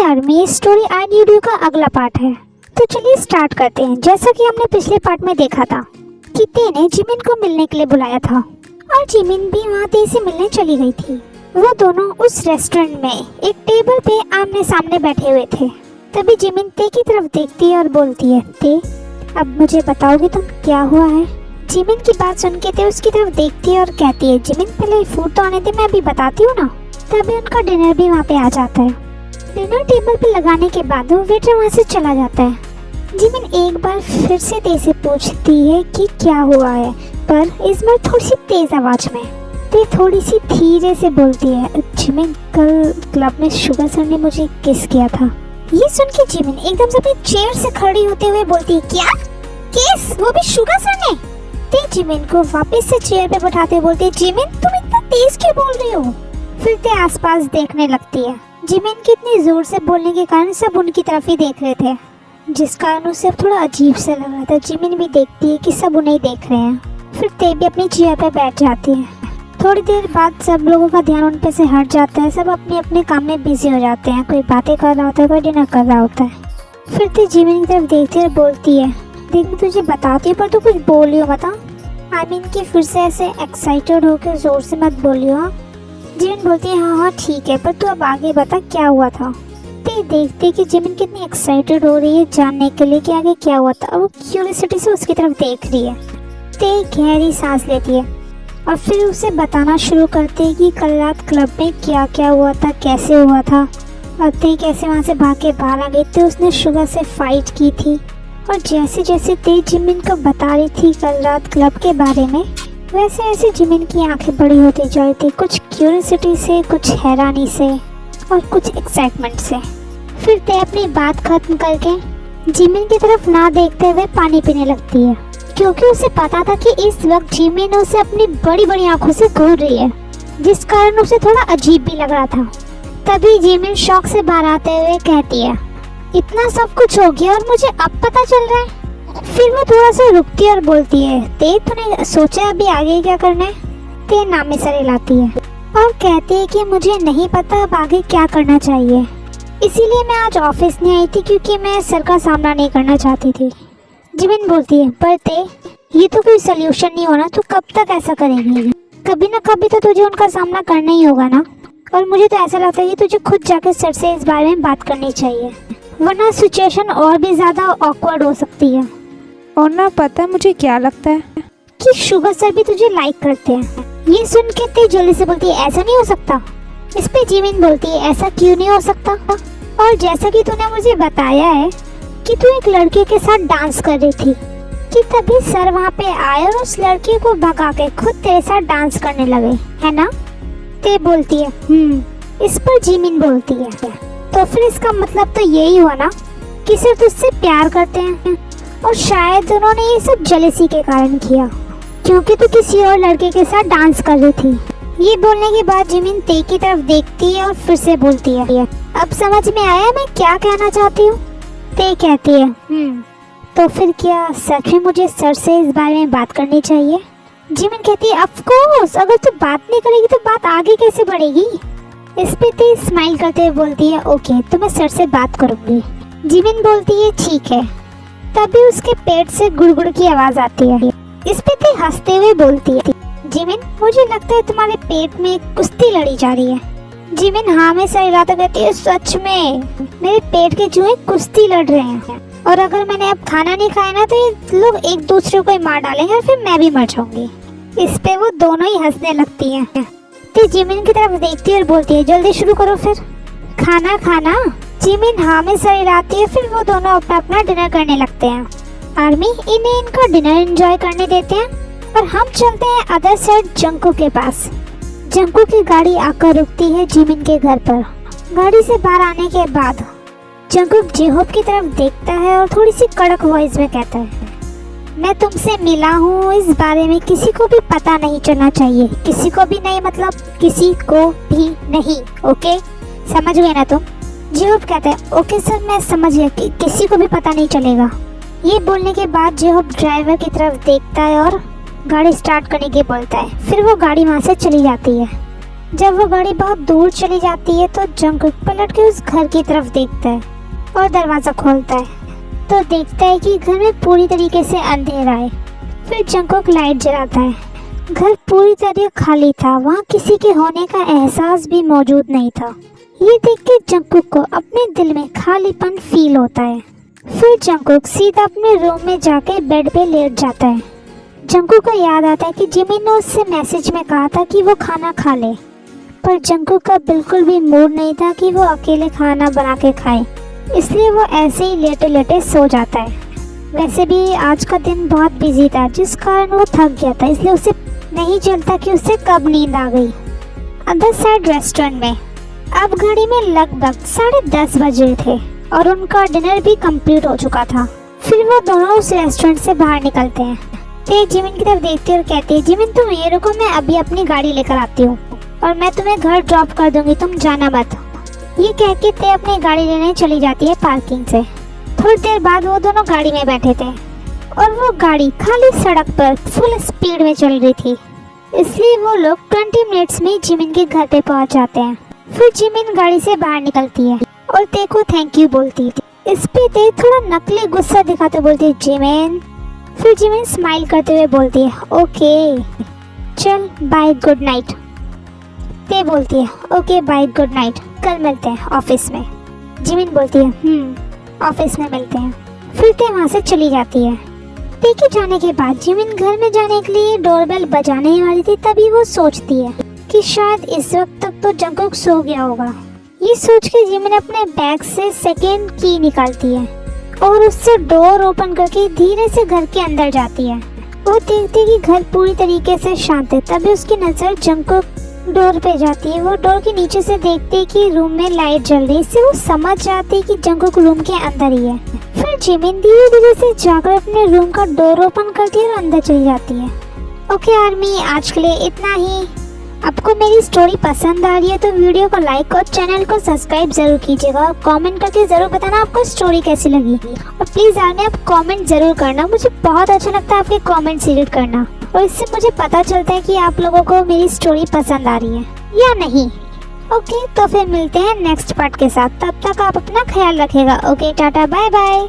Army story I need you का अगला part है। तो चलिए स्टार्ट करते हैं। जैसा कि हमने पिछले पार्ट में देखा था कि ते ने जिमिन को मिलने के लिए बुलाया था और जिमिन भी वहाँ ते से मिलने चली गई थी। वो दोनों उस रेस्टोरेंट में एक टेबल पे आमने सामने बैठे हुए थे। तभी जिमिन ते की तरफ देखती है और बोलती है, ते अब मुझे बताओगे तुम क्या हुआ है? जिमिन की बात सुन के ते उसकी तरफ देखती है और कहती है, जिमिन पहले फूड तो आने दे, मैं अभी बताती हूँ ना। तभी उनका डिनर भी वहाँ पे आ जाता है। डिनर टेबल पे लगाने के बाद वो वेटर वहाँ से चला जाता है। जिमिन एक बार फिर से ते से पूछती है कि क्या हुआ है, पर इस बार थोड़ी सी तेज आवाज में। ते थोड़ी सी धीरे से बोलती है, जिमिन कल क्लब में शुगर सर ने मुझे किस किया था। ये सुन के जिमिन एकदम से अपनी चेयर से खड़ी होते हुए बोलती है, क्या किस, वो भी शुगर सर ने? ते जिमिन को वापस से चेयर पे बैठाते हुए बोलती है, जिमिन तुम इतना तेज क्यों बोल रही हो? फिर ते आसपास देखने लगती है। जिमिन के इतनी जोर से बोलने के कारण सब उनकी तरफ ही देख रहे थे, जिस कारण उसे थोड़ा अजीब से लग रहा था। जिमिन भी देखती है कि सब उन्हें ही देख रहे हैं। फिर ते भी अपनी चेयर पे बैठ जाती है। थोड़ी देर बाद सब लोगों का ध्यान उन पे से हट जाता है। सब अपने अपने काम में बिजी हो जाते हैं। कोई बातें कर रहा होता है, कोई डिनर कर रहा होता है। फिर ते जिमिन की तरफ देखती है और बोलती है, देख मैं तुझे बताती हूँ पर तू कुछ बोलियो बता। आमीन की फिर से ऐसे एक्साइटेड होकर जोर से मत बोलियो। जिमिन बोलती है, हाँ हाँ ठीक है, पर तू अब आगे बता क्या हुआ था। ते देखते कि जिमिन कितनी एक्साइटेड हो रही है जानने के लिए कि आगे क्या हुआ था। वो क्यूरियोसिटी से उसकी तरफ देख रही है। ते गहरी सांस लेती है और फिर उसे बताना शुरू करती है कि कल रात क्लब में क्या क्या हुआ था, कैसे हुआ था और ते कैसे वहाँ से भाग के बाहर आ गई थी। उसने शुगर से फाइट की थी और जैसे जैसे ते जिमिन को बता रही थी कल रात क्लब के बारे में, वैसे वैसे जिमिन की आंखें बड़ी होती जा रही थी, कुछ क्यूरियोसिटी से, कुछ हैरानी से और कुछ एक्साइटमेंट से। फिर ते अपनी बात खत्म करके जिमिन की तरफ ना देखते हुए पानी पीने लगती है, क्योंकि उसे पता था कि इस वक्त जिमिन उसे अपनी बड़ी बड़ी आंखों से घूर रही है, जिस कारण उसे थोड़ा अजीब भी लग रहा था। तभी जिमिन शौक से बाहर आते हुए कहती है, इतना सब कुछ हो गया और मुझे अब पता चल रहा है। फिर वो थोड़ा सा रुकती है और बोलती है, ते तूने सोचा अभी आगे क्या करना है? ते नाम में सर हिलाती है और कहती है कि मुझे नहीं पता अब आगे क्या करना चाहिए, इसीलिए मैं आज ऑफिस नहीं आई थी क्योंकि मैं सर का सामना नहीं करना चाहती थी। जिमिन बोलती है, पर ते ये तो कोई सोल्यूशन नहीं होना, तू कब तक ऐसा करेगी? कभी ना कभी तो तुझे उनका सामना करना ही होगा ना। और मुझे तो ऐसा लगता है कि तुझे खुद जाकर सर से इस बारे में बात करनी चाहिए, वरना सिचुएशन और भी ज्यादा ऑकवर्ड हो सकती है। और ना पता है मुझे क्या लगता है कि शुगर सर भी तुझे लाइक करते हैं। ये सुन के ते जल्दी से बोलती है, ऐसा नहीं हो सकता। इस पे जिमिन बोलती है, ऐसा क्यों नहीं हो सकता? और जैसा कि तूने मुझे बताया है कि तू एक लड़के के साथ डांस कर रही थी, कि तभी सर वहाँ पे आए और उस लड़के को भगा के खुद तेरे साथ डांस करने लगे, है ना? ते बोलती है, इस पर जिमिन बोलती है, तो फिर इसका मतलब तो यही हुआ ना कि सर तुझसे प्यार करते हैं और शायद उन्होंने ये सब जेलसी के कारण किया, क्योंकि तू किसी और लड़के के साथ डांस कर रही थी। ये बोलने के बाद जिमिन ते की तरफ देखती है और फिर से बोलती है, अब समझ में आया मैं क्या कहना चाहती हूँ? ते कहती है, तो फिर क्या सच में मुझे सर से इस बारे में बात करनी चाहिए? जिमिन कहती है, ऑफ कोर्स, अगर तू बात नहीं करेगी तो बात आगे कैसे बढ़ेगी? इस पे ते स्माइल करते हुए बोलती है, ओके तो मैं सर से बात करूंगी। जिमिन बोलती है, ठीक है। तभी उसके पेट से गुड़गुड़ की आवाज आती है। इस पे ते हंसते हुए बोलती है, जिमिन मुझे लगता है तुम्हारे पेट में कुश्ती लड़ी जा रही है। जिमिन हाँ में सर हिलाते कहती है, सच में मेरे पेट के चूहे कुश्ती लड़ रहे हैं और अगर मैंने अब खाना नहीं खाया ना तो ये लोग एक दूसरे को ही मार डालेंगे और फिर मैं भी मर जाऊंगी। इस पे वो दोनों ही हंसने लगती हैं। ते जिमिन की तरफ देखती है और बोलती है, जल्दी शुरू करो फिर, खाना खाना। जिमिन हाँ में सर हिलाती है। फिर वो दोनों अपना अपना डिनर करने लगते हैं। आर्मी इन्हें इनका डिनर एंजॉय करने देते हैं और हम चलते हैं अदर साइड जंकू के पास। जंकू की गाड़ी आकर रुकती है जिमिन के घर पर। गाड़ी से बाहर आने के बाद जंकुक जेहोप की तरफ देखता है और थोड़ी सी कड़क वॉइस में कहता है, मैं तुमसे मिला हूँ, इस बारे में किसी को भी पता नहीं चलना चाहिए। किसी को भी नहीं मतलब किसी को भी नहीं, ओके? समझ गए ना तुम? जेहोप कहता है, ओके सर मैं समझ गया कि किसी को भी पता नहीं चलेगा। ये बोलने के बाद जेहोप ड्राइवर की तरफ देखता है और गाड़ी स्टार्ट करने के बोलता है। फिर वो गाड़ी वहाँ से चली जाती है। जब वो गाड़ी बहुत दूर चली जाती है तो जंगकुक पलट के उस घर की तरफ देखता है और दरवाजा खोलता है तो देखता है कि घर में पूरी तरीके से अंधेरा है। फिर जंगकुक लाइट जलाता है। घर पूरी तरह खाली था, वहाँ किसी के होने का एहसास भी मौजूद नहीं था। ये देख के जंगकुक को अपने दिल में खालीपन फील होता है। फिर जंगकुक सीधा अपने रूम में जाके बेड पे लेट जाता है। जंगकुक को याद आता है कि जिमिन ने उससे मैसेज में कहा था कि वो खाना खा ले, पर जंगकुक का बिल्कुल भी मूड नहीं था कि वो अकेले खाना बना के खाए, इसलिए वो ऐसे ही लेटे लेटे सो जाता है। वैसे भी आज का दिन बहुत बिजी था, जिस कारण वो थक गया था, इसलिए उसे नहीं चलता कि उसे कब नींद आ गई। अदर साइड रेस्टोरेंट में अब घड़ी में लगभग 10:30 बज रहे थे और उनका डिनर भी कंप्लीट हो चुका था। फिर वो दोनों उस रेस्टोरेंट से बाहर निकलते हैं। ते जिमिन की तरफ देखती है और कहती है, जिमिन तुम ये रुको, मैं अभी अपनी गाड़ी लेकर आती हूँ और मैं तुम्हें घर ड्रॉप कर दूंगी, तुम जाना मत। ये कह के ते अपनी गाड़ी लेने चली जाती है पार्किंग से। थोड़ी देर बाद वो दोनों गाड़ी में बैठे थे और वो गाड़ी खाली सड़क पर फुल स्पीड में चल रही थी, इसलिए वो लोग 20 मिनट्स में जिमिन के घर पे पहुंच जाते हैं। फिर जिमिन गाड़ी से बाहर निकलती है और ते को थैंक यू बोलती है। इस पे ते थोड़ा नकली गुस्सा दिखाते बोलती है, जिमिन। फिर जिमिन स्माइल करते हुए बोलती है, ओके चल बाय, गुड नाइट। ते बोलती है, ओके बाय, गुड नाइट, कल मिलते हैं ऑफिस में। जिमिन बोलती है, ऑफिस में मिलते हैं। फिर ते वहाँ से चली जाती है। ते के जाने के बाद जिमिन घर में जाने के लिए डोरबेल बजाने ही वाली थी, तभी वो सोचती है कि शायद इस वक्त तक तो जंगकुक सो गया होगा। ये सोच के जिमिन अपने बैग से सेकेंड की निकालती है और उससे डोर ओपन करके धीरे से घर के अंदर जाती है। वो देखती है कि घर पूरी तरीके से शांत है, तभी उसकी नजर जंगकुक डोर पे जाती है। वो डोर के नीचे से देखती है कि रूम में लाइट जल रही है, इससे वो समझ जाती है कि जंगकुक रूम के अंदर ही है। फिर जिमिन धीरे धीरे से जाकर अपने रूम का डोर ओपन करती है और अंदर चली जाती है। ओके आर्मी, आज के लिए इतना ही। आपको मेरी स्टोरी पसंद आ रही है तो वीडियो को लाइक और चैनल को सब्सक्राइब जरूर कीजिएगा और कमेंट करके जरूर बताना आपको स्टोरी कैसी लगी। और प्लीज आर्मी, आप कमेंट जरूर करना, मुझे बहुत अच्छा लगता है आपके कमेंट्स रीड करना और इससे मुझे पता चलता है कि आप लोगों को मेरी स्टोरी पसंद आ रही है या नहीं। ओके, तो फिर मिलते हैं नेक्स्ट पार्ट के साथ। तब तक आप अपना ख्याल रखिएगा। Okay, tata, bye bye.